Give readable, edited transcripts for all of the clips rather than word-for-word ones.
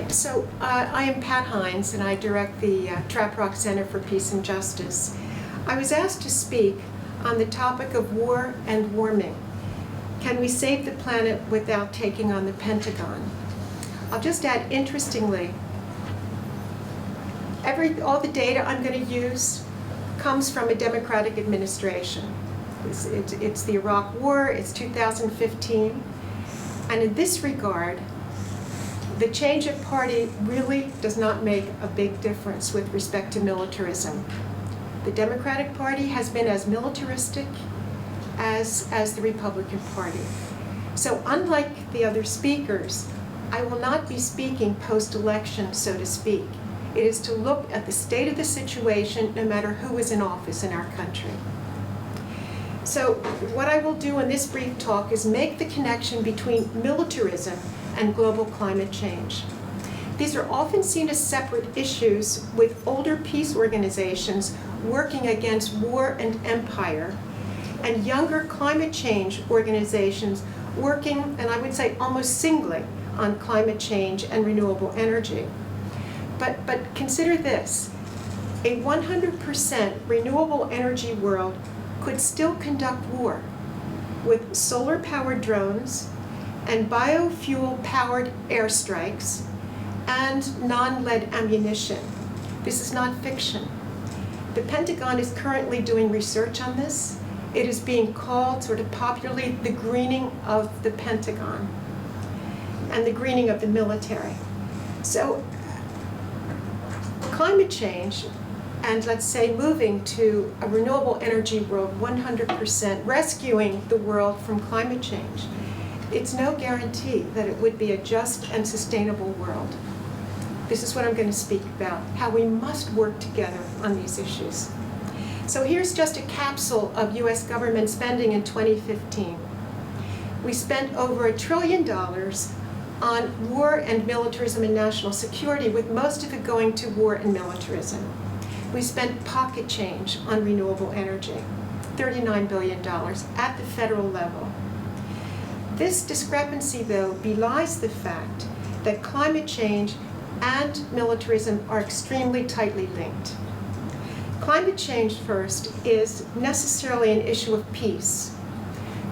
I am Pat Hynes, and I direct the Trap Rock Center for Peace and Justice. I was asked to speak on the topic of war and warming. Can we save the planet without taking on the Pentagon? I'll just add, interestingly, all the data I'm going to use comes from a Democratic administration. It's the Iraq War, it's 2015, and in this regard, the change of party really does not make a big difference with respect to militarism. The Democratic Party has been as militaristic as the Republican Party. So unlike the other speakers, I will not be speaking post-election, so to speak. It is to look at the state of the situation no matter who is in office in our country. So what I will do in this brief talk is make the connection between militarism and global climate change. These are often seen as separate issues, with older peace organizations working against war and empire, and younger climate change organizations working, and I would say almost singly, on climate change and renewable energy. But consider this: a 100% renewable energy world could still conduct war with solar-powered drones and biofuel-powered airstrikes and non-lead ammunition. This is not fiction. The Pentagon is currently doing research on this. It is being called, sort of popularly, the greening of the Pentagon and the greening of the military. So climate change, and let's say moving to a renewable energy world, 100%, rescuing the world from climate change, it's no guarantee that it would be a just and sustainable world. This is what I'm going to speak about, how we must work together on these issues. So here's just a capsule of US government spending in 2015. We spent over $1 trillion on war and militarism and national security, with most of it going to war and militarism. We spent pocket change on renewable energy, $39 billion at the federal level. This discrepancy, though, belies the fact that climate change and militarism are extremely tightly linked. Climate change, first, is necessarily an issue of peace.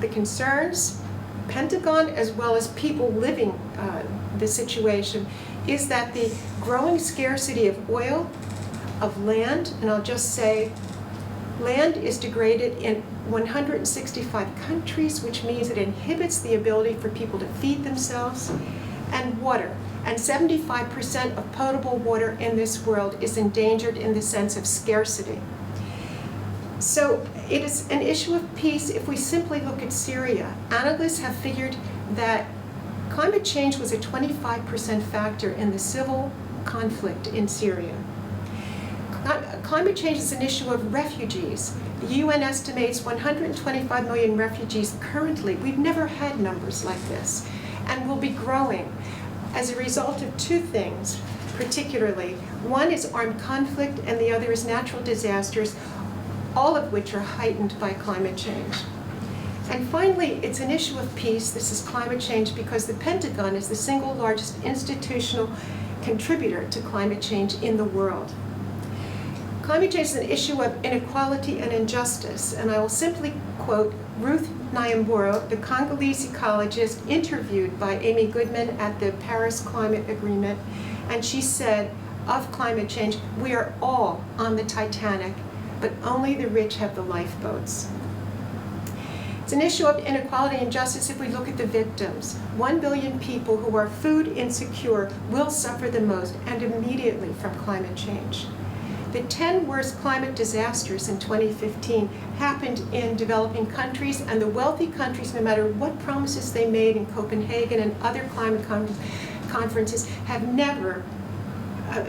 The concerns, Pentagon as well as people living the situation, is that the growing scarcity of oil, of land, and I'll just say land is degraded in 165 countries, which means it inhibits the ability for people to feed themselves, and water. And 75% of potable water in this world is endangered in the sense of scarcity. So it is an issue of peace if we simply look at Syria. Analysts have figured that climate change was a 25% factor in the civil conflict in Syria. Climate change is an issue of refugees. The UN estimates 125 million refugees currently. We've never had numbers like this, and will be growing as a result of two things, particularly. One is armed conflict, and the other is natural disasters, all of which are heightened by climate change. And finally, it's an issue of peace. This is climate change because the Pentagon is the single largest institutional contributor to climate change in the world. Climate change is an issue of inequality and injustice, and I will simply quote Ruth Nyambura, the Congolese ecologist interviewed by Amy Goodman at the Paris Climate Agreement, and she said of climate change, "We are all on the Titanic, but only the rich have the lifeboats." It's an issue of inequality and justice if we look at the victims. 1 billion people who are food insecure will suffer the most, and immediately, from climate change. The 10 worst climate disasters in 2015 happened in developing countries, and the wealthy countries, no matter what promises they made in Copenhagen and other climate conferences, have never,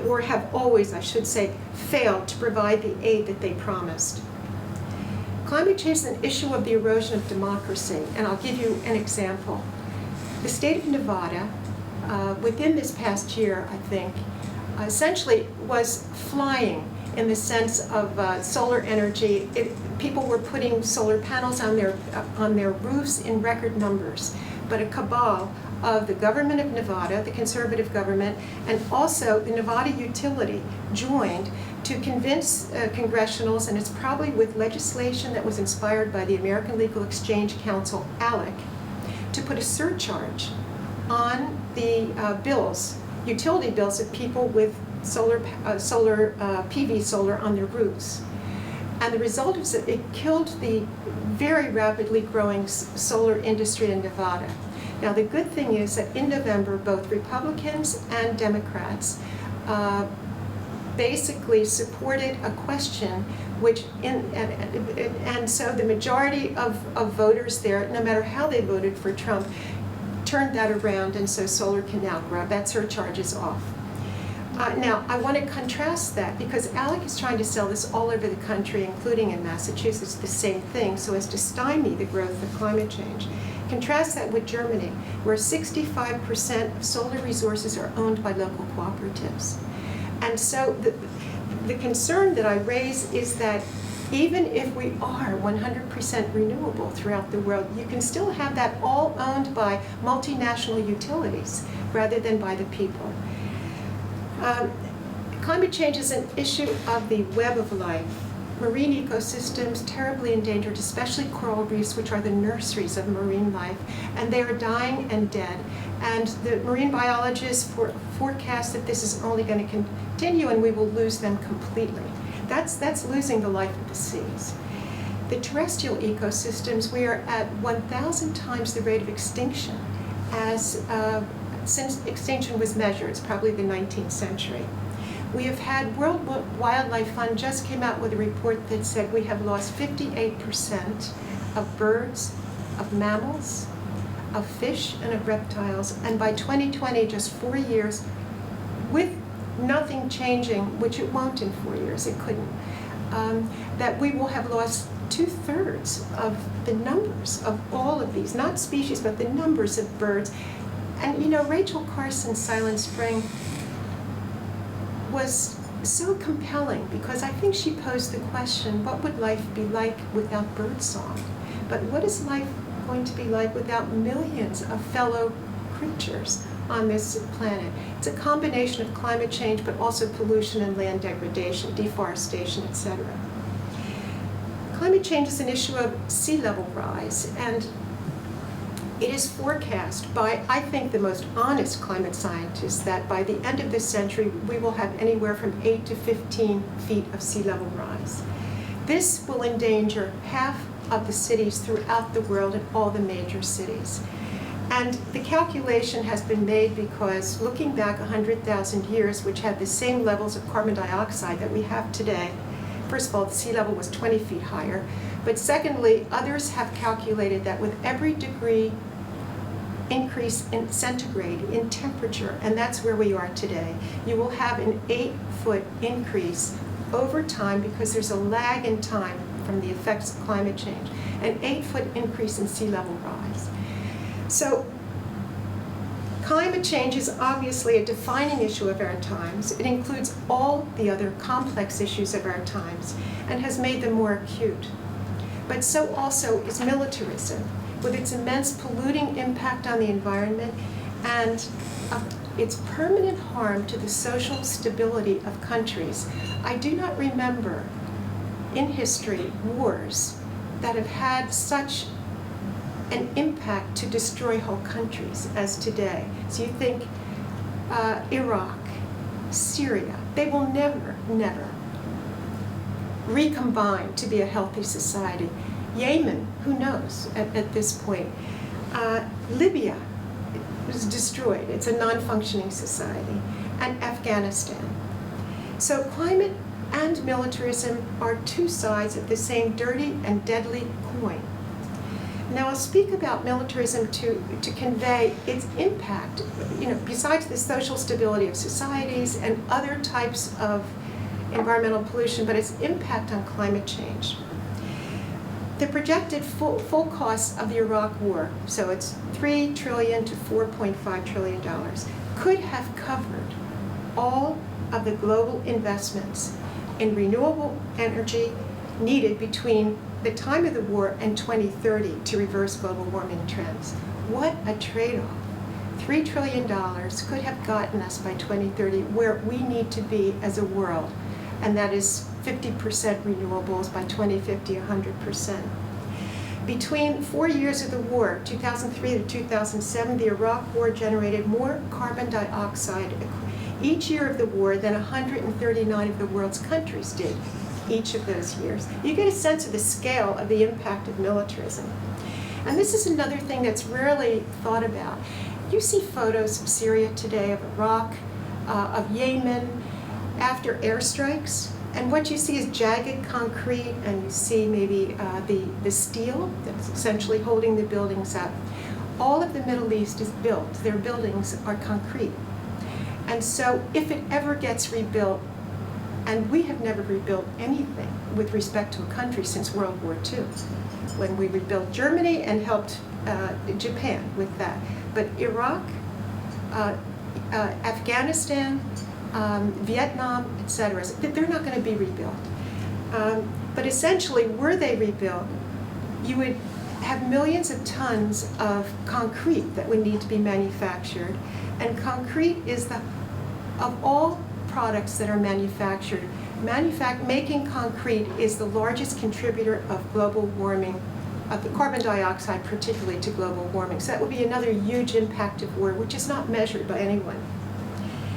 or have always, I should say, failed to provide the aid that they promised. Climate change is an issue of the erosion of democracy, and I'll give you an example. The state of Nevada, within this past year, I think, essentially was flying in the sense of solar energy. People were putting solar panels on their roofs in record numbers, but a cabal of the government of Nevada, the conservative government, and also the Nevada utility joined to convince congressionals, and it's probably with legislation that was inspired by the American Legal Exchange Council, ALEC, to put a surcharge on the bills, utility bills of people with PV solar on their roofs. And the result is that it killed the very rapidly growing solar industry in Nevada. Now the good thing is that in November, both Republicans and Democrats basically supported a question which, and so the majority of voters there, no matter how they voted for Trump, turned that around, and so solar can now grow. That surcharge is off. Now, I want to contrast that because ALEC is trying to sell this all over the country, including in Massachusetts, the same thing, so as to stymie the growth of climate change. Contrast that with Germany, where 65% of solar resources are owned by local cooperatives. And so the concern that I raise is that even if we are 100% renewable throughout the world, you can still have that all owned by multinational utilities rather than by the people. Climate change is an issue of the web of life. Marine ecosystems terribly endangered, especially coral reefs, which are the nurseries of marine life, and they are dying and dead. And the marine biologists forecast that this is only going to continue and we will lose them completely. That's losing the life of the seas. The terrestrial ecosystems, we are at 1,000 times the rate of extinction as since extinction was measured. It's probably the 19th century. We have had World Wildlife Fund just came out with a report that said we have lost 58% of birds, of mammals, of fish, and of reptiles. And by 2020, just 4 years, with nothing changing, which it won't in 4 years, it couldn't, that we will have lost 2/3 of the numbers of all of these, not species, but the numbers of birds. And you know, Rachel Carson's Silent Spring was so compelling because I think she posed the question, what would life be like without birdsong? But what is life going to be like without millions of fellow creatures on this planet? It's a combination of climate change, but also pollution and land degradation, deforestation, etc. Climate change is an issue of sea level rise, and it is forecast by, I think, the most honest climate scientists that by the end of this century, we will have anywhere from 8 to 15 feet of sea level rise. This will endanger half of the cities throughout the world and all the major cities. And the calculation has been made because looking back 100,000 years, which had the same levels of carbon dioxide that we have today, first of all, the sea level was 20 feet higher, but secondly, others have calculated that with every degree increase in centigrade, in temperature, and that's where we are today, you will have an 8-foot increase over time because there's a lag in time from the effects of climate change, an 8-foot increase in sea level rise. So climate change is obviously a defining issue of our times. It includes all the other complex issues of our times and has made them more acute. But so also is militarism, with its immense polluting impact on the environment and its permanent harm to the social stability of countries. I do not remember in history wars that have had such an impact to destroy whole countries as today. So you think Iraq, Syria, they will never, never recombine to be a healthy society. Yemen, who knows at this point. Libya was destroyed. It's a non-functioning society. And Afghanistan. So climate and militarism are two sides of the same dirty and deadly coin. Now I'll speak about militarism to convey its impact, you know, besides the social stability of societies and other types of environmental pollution, but its impact on climate change. The projected full cost of the Iraq War, so it's $3 trillion to $4.5 trillion, could have covered all of the global investments in renewable energy needed between the time of the war and 2030 to reverse global warming trends. What a trade-off. $3 trillion could have gotten us by 2030 where we need to be as a world, and that is 50% renewables by 2050, 100%. Between 4 years of the war, 2003 to 2007, the Iraq War generated more carbon dioxide each year of the war than 139 of the world's countries did each of those years. You get a sense of the scale of the impact of militarism. And this is another thing that's rarely thought about. You see photos of Syria today, of Iraq, of Yemen, after airstrikes, and what you see is jagged concrete, and you see maybe the steel that's essentially holding the buildings up. All of the Middle East is built. Their buildings are concrete. And so if it ever gets rebuilt, and we have never rebuilt anything with respect to a country since World War II, when we rebuilt Germany and helped Japan with that. But Iraq, Afghanistan, Vietnam, etc., they're not going to be rebuilt. But essentially, were they rebuilt, you would have millions of tons of concrete that would need to be manufactured. And concrete is of all products that are manufactured, making concrete is the largest contributor of global warming, of the carbon dioxide particularly to global warming. So that would be another huge impact of war, which is not measured by anyone.